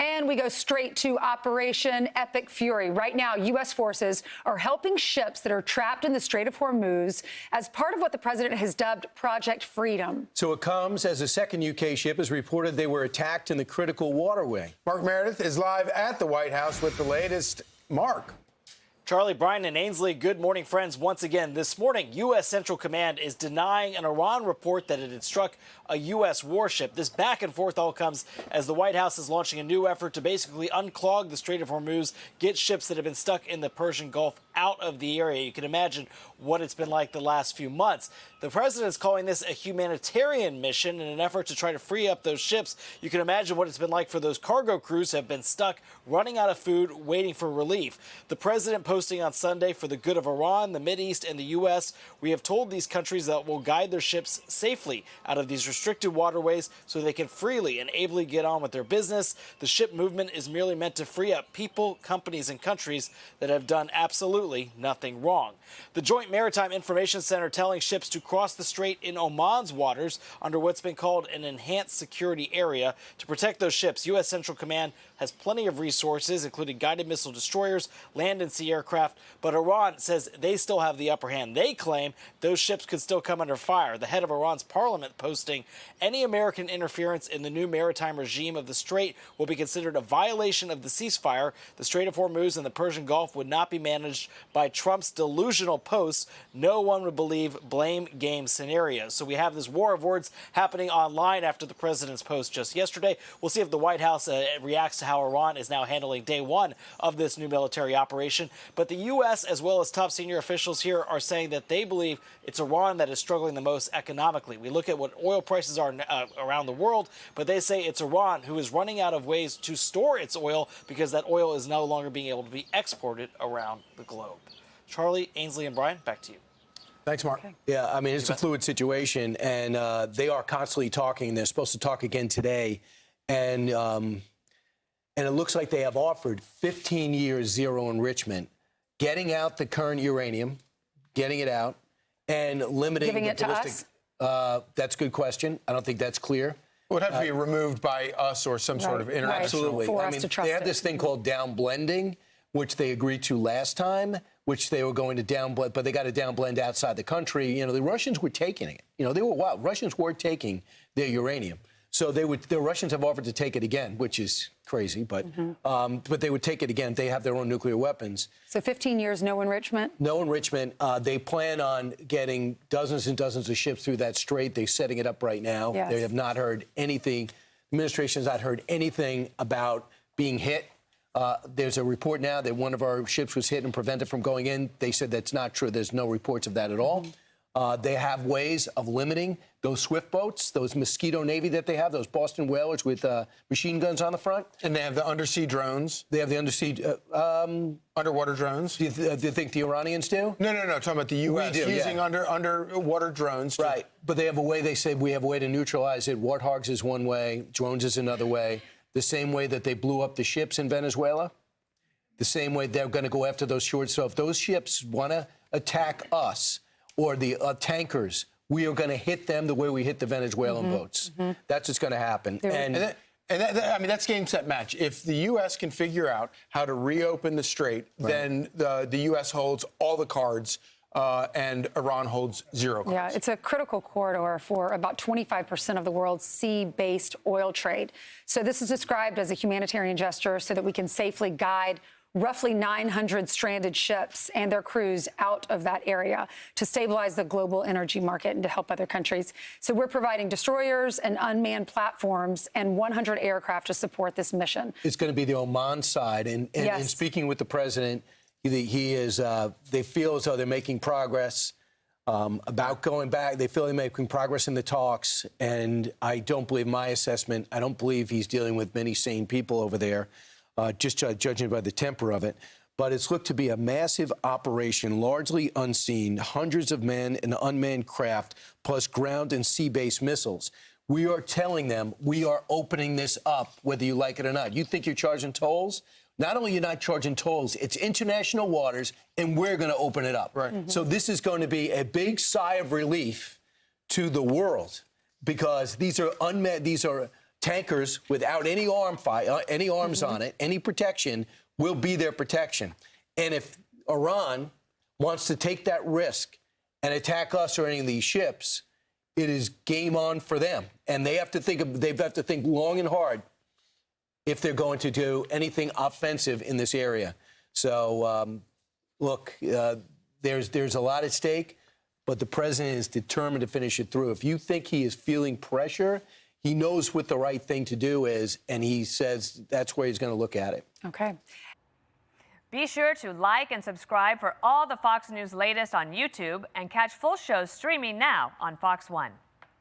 And we go straight to Operation Epic Fury. Right now, U.S. forces are helping ships that are trapped in the Strait of Hormuz as part of what the president has dubbed Project Freedom. So it comes as a second UK ship has reported they were attacked in the critical waterway. Mark Meredith is live at the White House with the latest. Mark. Charlie, Brian, and Ainsley, good morning, friends. Once again, this morning, U.S. Central Command is denying an Iran report that it had struck a U.S. warship. This back and forth all comes as the White House is launching a new effort to basically unclog the Strait of Hormuz, get ships that have been stuck in the Persian Gulf out of the area. You can imagine what it's been like the last few months. The president's calling this a humanitarian mission in an effort to try to free up those ships. You can imagine what it's been like for those cargo crews who have been stuck, running out of food, waiting for relief. The president posting on Sunday, for the good of Iran, the Mideast, and the U.S., we have told these countries that we'll guide their ships safely out of these restricted waterways so they can freely and ably get on with their business. The ship movement is merely meant to free up people, companies, and countries that have done absolutely nothing wrong. The Joint Maritime Information Center telling ships to cross the strait in Oman's waters under what's been called an enhanced security area. To protect those ships, U.S. Central Command has plenty of resources, including guided missile destroyers, land and sea aircraft, but Iran says they still have the upper hand. They claim those ships could still come under fire. The head of Iran's parliament posting, any American interference in the new maritime regime of the strait will be considered a violation of the ceasefire. The Strait of Hormuz and the Persian Gulf would not be managed by Trump's delusional posts. No one would believe blame game scenarios. So we have this war of words happening online after the president's post just yesterday. We'll see if the White House reacts to how Iran is now handling day one of this new military operation. But the U.S., as well as top senior officials here, are saying that they believe it's Iran that is struggling the most economically. We look at what oil prices are around the world, but they say it's Iran who is running out of ways to store its oil because that oil is no longer being able to be exported around the globe. Charlie, Ainsley, and Brian, back to you. Thanks, Mark. Okay. Yeah, I mean, it's a fluid situation, and they are constantly talking. They're supposed to talk again today, and it looks like they have offered 15 years zero enrichment, getting out the current uranium, getting it out, and limiting Giving the it to ballistic. us? That's a good question. I don't think that's clear. It would have to be removed by us or some sort of international. Absolutely. For I us mean, to trust they have it. this thing called down blending, which they agreed to last time, which they were going to downblend, but they got to downblend outside the country. You know, the Russians were taking it. You know, they were wild. Russians were taking their uranium. So the Russians have offered to take it again, which is crazy, but they would take it again. They have their own nuclear weapons. So 15 years, no enrichment? No enrichment. They plan on getting dozens and dozens of ships through that strait. They're setting it up right now. Yes. They have not heard anything. The administration has not heard anything about being hit. There's a report now that one of our ships was hit and prevented from going in. They said that's not true. There's no reports of that at all. They have ways of limiting those swift boats, those Mosquito Navy that they have, those Boston whalers with machine guns on the front. And they have the undersea drones. They have the undersea... underwater drones. Do you think the Iranians do? No. Talking about the U.S. We do, using yeah. underwater drones. Right. But they have a way, they said, we have a way to neutralize it. Warthogs is one way. Drones is another way. The same way that they blew up the ships in Venezuela. The same way they're going to go after those shores. So if those ships want to attack us or the tankers, we are going to hit them the way we hit the Venezuelan boats. That's what's going to happen. I mean, that's game, set, match. If the U.S. can figure out how to reopen the strait, then the U.S. holds all the cards and Iran holds zero cards. Yeah, it's a critical corridor for about 25% of the world's sea-based oil trade. So this is described as a humanitarian gesture so that we can safely guide roughly 900 stranded ships and their crews out of that area to stabilize the global energy market and to help other countries. So we're providing destroyers and unmanned platforms and 100 aircraft to support this mission. It's going to be the Oman side. And in speaking with the president, he is. They feel as though they're making progress about going back. They feel they're making progress in the talks. And I don't believe my assessment. I don't believe he's dealing with many sane people over there. Just judging by the temper of it. But it's looked to be a massive operation, largely unseen, hundreds of men and unmanned craft, plus ground and sea-based missiles. We are telling them we are opening this up, whether you like it or not. You think you're charging tolls? Not only are you not charging tolls, it's international waters, and we're going to open it up. Right. So this is going to be a big sigh of relief to the world because these are unmanned, these are tankers without any arms on it, any protection, will be their protection. And if Iran wants to take that risk and attack us or any of these ships, it is game on for them. And they have to think long and hard if they're going to do anything offensive in this area. So, look, there's a lot at stake, but the president is determined to finish it through. If you think he is feeling pressure, he knows what the right thing to do is, and he says that's where he's going to look at it. Okay. Be sure to like and subscribe for all the Fox News latest on YouTube and catch full shows streaming now on Fox One.